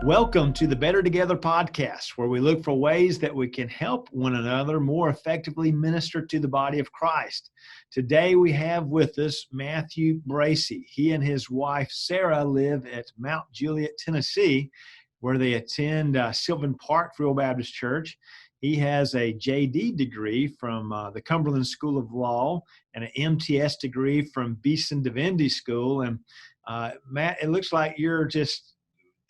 Welcome to the Better Together podcast, where we look for ways that we can help one another more effectively minister to the body of Christ. Today we have with us Matthew Bracey. He and his wife Sarah live at Mount Juliet, Tennessee, where they attend Sylvan Park Free Baptist Church. He has a JD degree from the Cumberland School of Law and an MTS degree from Beeson Divinity School. And Matt, it looks like you're just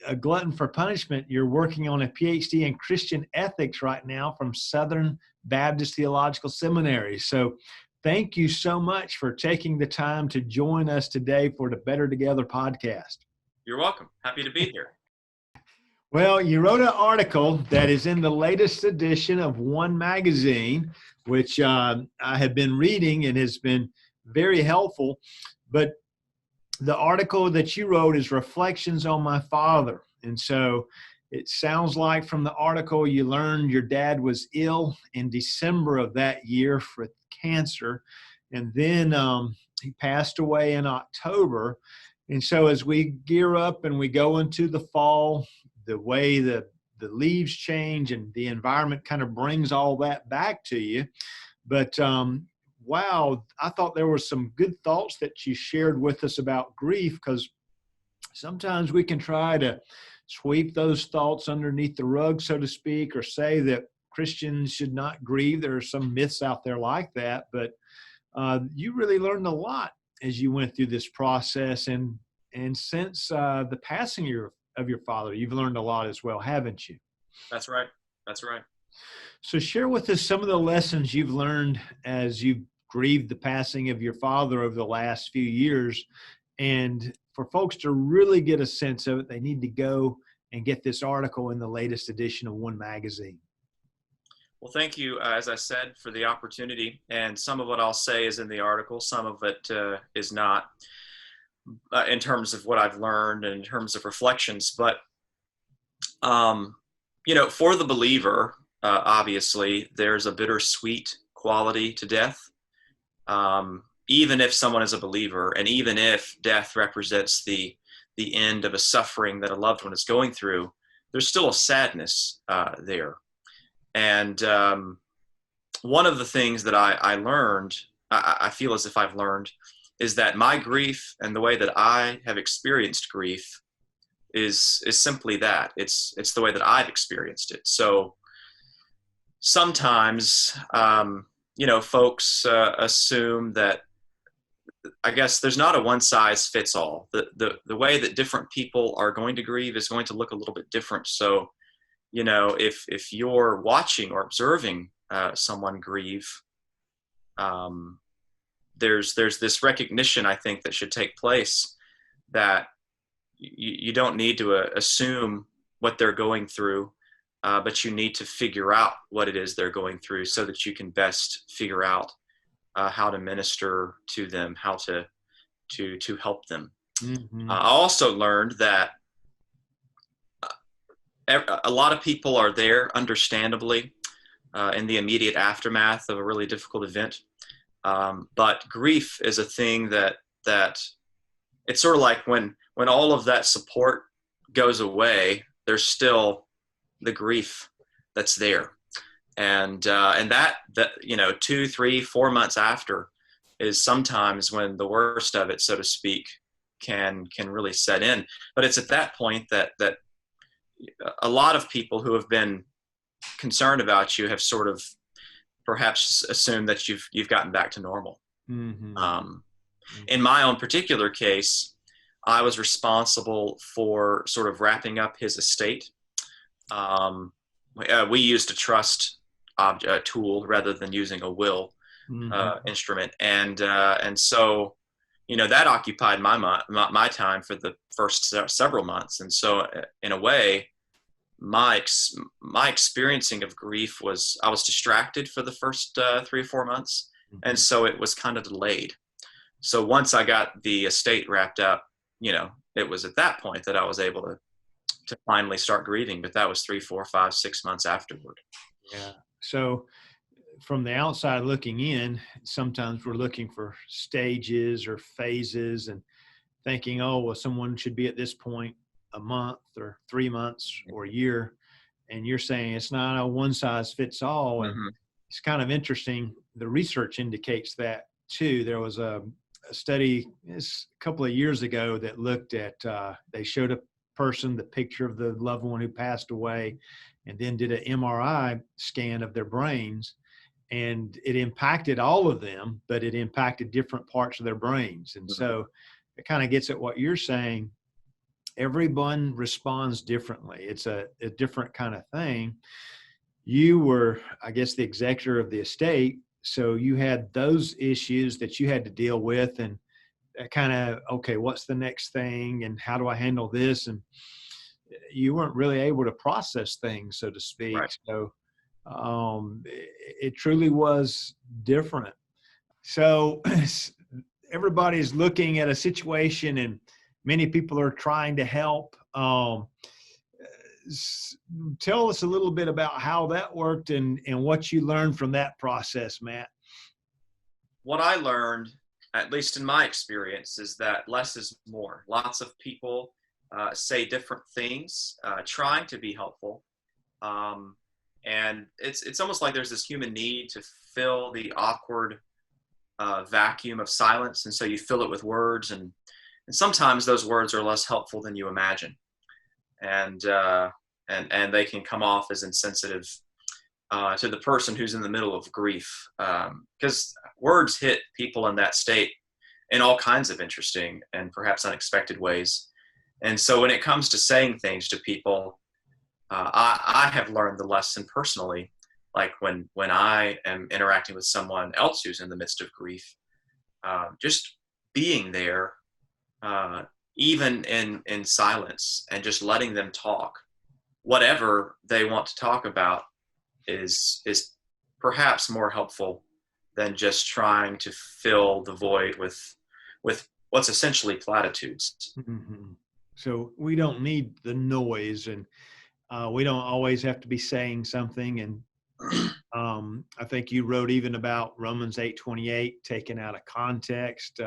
a glutton for punishment. You're working on a PhD in Christian ethics right now from Southern Baptist Theological Seminary. So thank you so much for taking the time to join us today for the Better Together podcast. You're welcome. Happy to be here. Well, you wrote an article that is in the latest edition of One magazine, which I have been reading and has been very helpful. But the article that you wrote is Reflections on My Father. And so it sounds like from the article you learned your dad was ill in December of that year for cancer. And then he passed away in October. And so as we gear up and we go into the fall, the way the leaves change and the environment kind of brings all that back to you. But wow, I thought there were some good thoughts that you shared with us about grief, because sometimes we can try to sweep those thoughts underneath the rug, so to speak, or say that Christians should not grieve. There are some myths out there like that, but you really learned a lot as you went through this process. And since the passing of your father, you've learned a lot as well, haven't you? That's right. That's right. So share with us some of the lessons you've learned as you've grieved the passing of your father over the last few years. And for folks to really get a sense of it, they need to go and get this article in the latest edition of One magazine. Well, thank you, as I said, for the opportunity. And some of what I'll say is in the article. Some of it is not, in terms of what I've learned and in terms of reflections. But, for the believer, obviously, there's a bittersweet quality to death. Even if someone is a believer, and even if death represents the end of a suffering that a loved one is going through, there's still a sadness there. And one of the things that I learned, I feel as if I've learned, is that my grief and the way that I have experienced grief is simply that. It's the way that I've experienced it. So sometimes, folks assume that, I guess there's not a one size fits all. The way that different people are going to grieve is going to look a little bit different. So, if you're watching or observing someone grieve, there's this recognition, I think, that should take place, that you don't need to assume what they're going through, but you need to figure out what it is they're going through so that you can best figure out how to minister to them, how to help them. Mm-hmm. I also learned that a lot of people are there, understandably, in the immediate aftermath of a really difficult event. But grief is a thing that it's sort of like when all of that support goes away, there's still the grief that's there. And that 2, 3, 4 months after is sometimes when the worst of it, so to speak, can really set in. But it's at that point that a lot of people who have been concerned about you have sort of perhaps assumed that you've gotten back to normal. Mm-hmm. In my own particular case, I was responsible for sort of wrapping up his estate. We used a trust tool rather than using a will instrument, and so that occupied my time for the first several months. And so in a way, my experiencing of grief was, I was distracted for the first 3 or 4 months, and so it was kind of delayed. So once I got the estate wrapped up, it was at that point that I was able to finally start grieving. But that was 3, 4, 5, 6 months afterward. Yeah. So from the outside looking in, sometimes we're looking for stages or phases and thinking, oh, well, someone should be at this point a month or 3 months or a year. And you're saying it's not a one size fits all. And Mm-hmm. it's kind of interesting. The research indicates that too. There was a study a couple of years ago that looked at, they showed a person the picture of the loved one who passed away and then did an MRI scan of their brains. And it impacted all of them, but it impacted different parts of their brains. And so it kind of gets at what you're saying. Everyone responds differently. It's a different kind of thing. You were, I guess, the executor of the estate. So you had those issues that you had to deal with, and kind of, okay, what's the next thing and how do I handle this? And you weren't really able to process things, so to speak. Right. So it truly was different. So everybody's looking at a situation and many people are trying to help. Tell us a little bit about how that worked and what you learned from that process, Matt. What I learned, at least in my experience, is that less is more. Lots of people say different things, trying to be helpful. And it's almost like there's this human need to fill the awkward vacuum of silence. And so you fill it with words, and sometimes those words are less helpful than you imagine. And they can come off as insensitive to the person who's in the middle of grief, because words hit people in that state in all kinds of interesting and perhaps unexpected ways. And so when it comes to saying things to people, I have learned the lesson personally, like when I am interacting with someone else who's in the midst of grief, just being there, even in silence, and just letting them talk. Whatever they want to talk about is perhaps more helpful than just trying to fill the void with what's essentially platitudes. Mm-hmm. So we don't need the noise, and we don't always have to be saying something. And I think you wrote even about Romans 8:28 taken out of context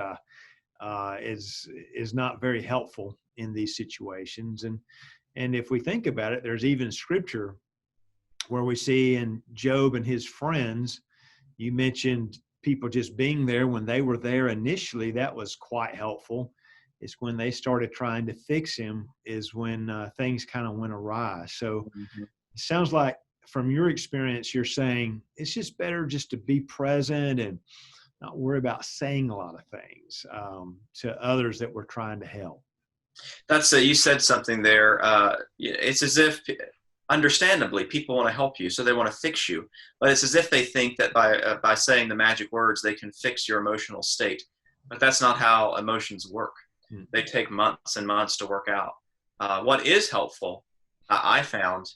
is not very helpful in these situations. And if we think about it, there's even scripture where we see in Job and his friends, you mentioned people just being there when they were there initially. That was quite helpful. It's when they started trying to fix him is when things kind of went awry. So Mm-hmm. it sounds like from your experience, you're saying it's just better just to be present and not worry about saying a lot of things to others that we're trying to help. You said something there. It's as if, understandably, people want to help you, so they want to fix you. But it's as if they think that by saying the magic words, they can fix your emotional state. But that's not how emotions work. Mm-hmm. They take months and months to work out. What is helpful, I found,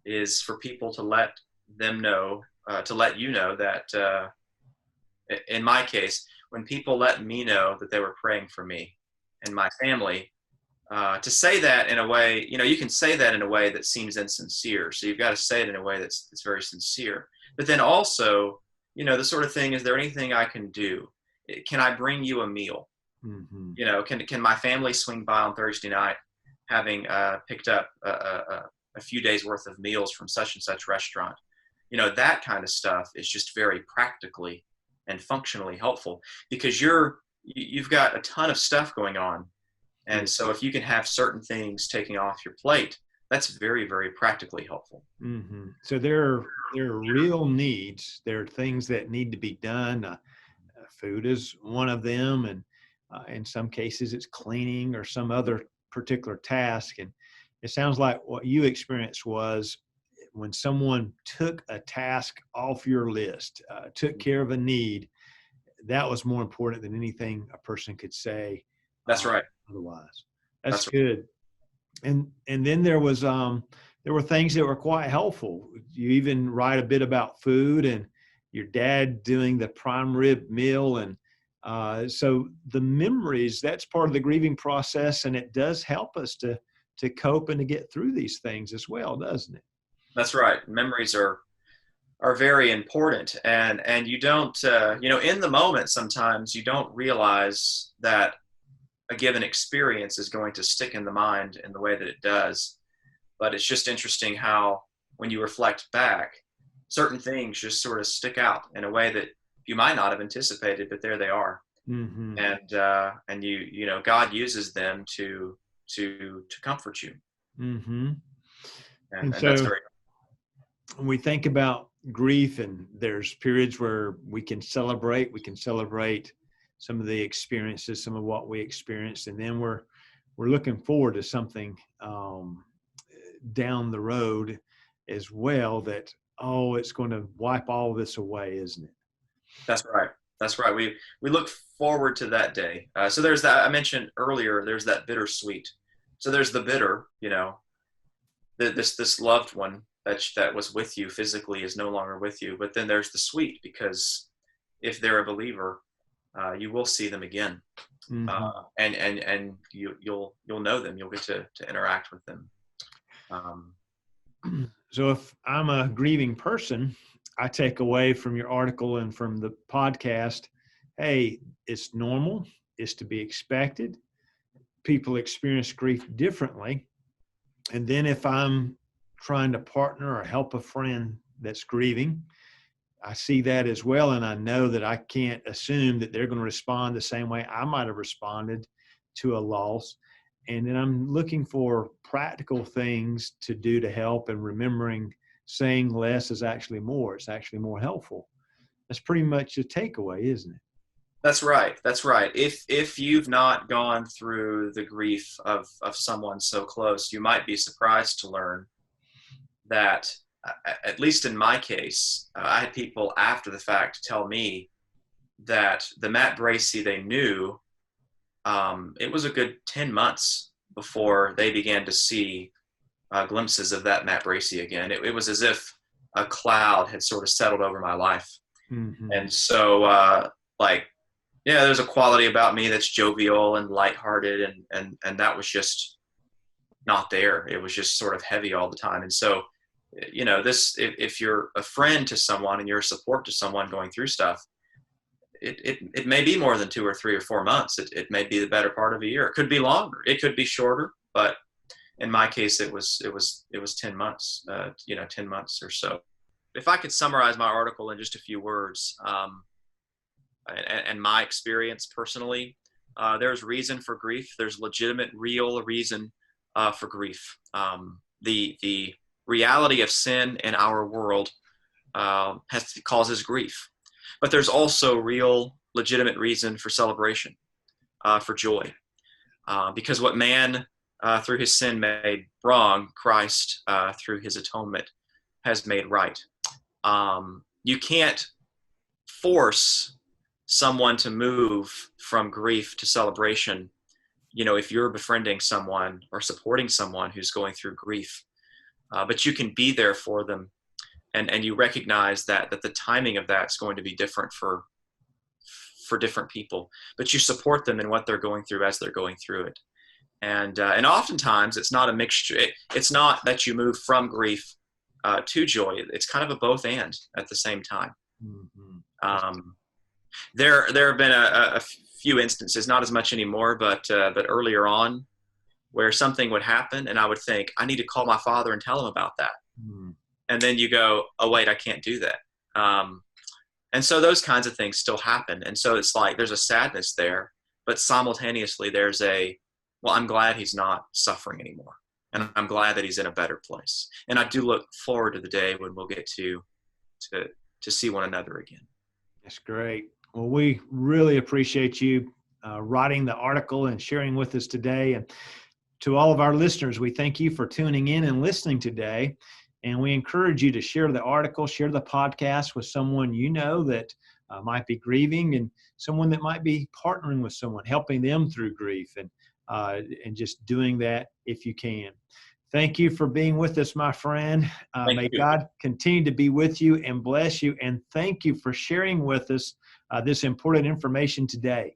is for people to let them know, to let you know that, in my case, when people let me know that they were praying for me and my family, to say that in a way, you can say that in a way that seems insincere. So you've got to say it in a way that's very sincere. But then also, the sort of thing, is there anything I can do? Can I bring you a meal? Mm-hmm. Can my family swing by on Thursday night, having picked up a few days worth of meals from such and such restaurant? That kind of stuff is just very practically and functionally helpful, because you've got a ton of stuff going on. And so if you can have certain things taking off your plate, that's very, very practically helpful. Mm-hmm. So there are real needs. There are things that need to be done. Food is one of them. And in some cases it's cleaning or some other particular task. And it sounds like what you experienced was when someone took a task off your list, took care of a need, that was more important than anything a person could say. That's right. Otherwise, that's right. good. And then there were things that were quite helpful. You even write a bit about food and your dad doing the prime rib meal. And so the memories, that's part of the grieving process. And it does help us to cope and to get through these things as well, doesn't it? That's right. Memories are very important. And you don't, in the moment, sometimes you don't realize that a given experience is going to stick in the mind in the way that it does. But it's just interesting how when you reflect back, certain things just sort of stick out in a way that you might not have anticipated, but there they are. Mm-hmm. And you know, God uses them to comfort you. Mm-hmm. And And that's so very, when we think about grief, and there's periods where we can celebrate some of the experiences, some of what we experienced, and then we're looking forward to something down the road as well that, oh, it's going to wipe all this away, isn't it? that's right. That's right. We look forward to that day. So there's that, I mentioned earlier, there's that bittersweet. So there's the bitter, you know, this loved one that was with you physically is no longer with you. But then there's the sweet, because if they're a believer, you will see them again, Mm-hmm. and you'll know them. You'll get to interact with them. So if I'm a grieving person, I take away from your article and from the podcast, hey, it's normal. It's to be expected. People experience grief differently. And then if I'm trying to partner or help a friend that's grieving, I see that as well. And I know that I can't assume that they're going to respond the same way I might have responded to a loss. And then I'm looking for practical things to do to help, and remembering saying less is actually more. It's actually more helpful. That's pretty much a takeaway, isn't it? That's right. That's right. If you've not gone through the grief of someone so close, you might be surprised to learn that, at least in my case, I had people after the fact tell me that the Matt Bracey they knew, it was a good 10 months before they began to see glimpses of that Matt Bracey again. It was as if a cloud had sort of settled over my life. Mm-hmm. And so, like, yeah, there's a quality about me that's jovial and lighthearted, and that was just not there. It was just sort of heavy all the time. And so, you know, if you're a friend to someone and you're a support to someone going through stuff, it may be more than 2 or 3 or 4 months. It may be the better part of a year. It could be longer. It could be shorter. But in my case, it was 10 months. 10 months or so. If I could summarize my article in just a few words, and my experience personally, there's reason for grief. There's legitimate, real reason for grief. The reality of sin in our world causes grief. But there's also real, legitimate reason for celebration, for joy. Because what man, through his sin, made wrong, Christ, through his atonement, has made right. You can't force someone to move from grief to celebration, you know, if you're befriending someone or supporting someone who's going through grief. But you can be there for them, and you recognize that the timing of that's going to be different for different people, but you support them in what they're going through as they're going through it. And oftentimes it's not a mixture. It's not that you move from grief to joy. It's kind of a both and at the same time. Mm-hmm. There have been a few instances, not as much anymore, but earlier on, where something would happen and I would think, I need to call my father and tell him about that. Mm. And then you go, oh, wait, I can't do that. And so those kinds of things still happen. And so it's like there's a sadness there, but simultaneously there's well, I'm glad he's not suffering anymore. And I'm glad that he's in a better place. And I do look forward to the day when we'll get to see one another again. That's great. Well, we really appreciate you writing the article and sharing with us today. And to all of our listeners, we thank you for tuning in and listening today. And we encourage you to share the article, share the podcast with someone you know that might be grieving, and someone that might be partnering with someone, helping them through grief, and just doing that if you can. Thank you for being with us, my friend. May God continue to be with you and bless you. And thank you for sharing with us this important information today.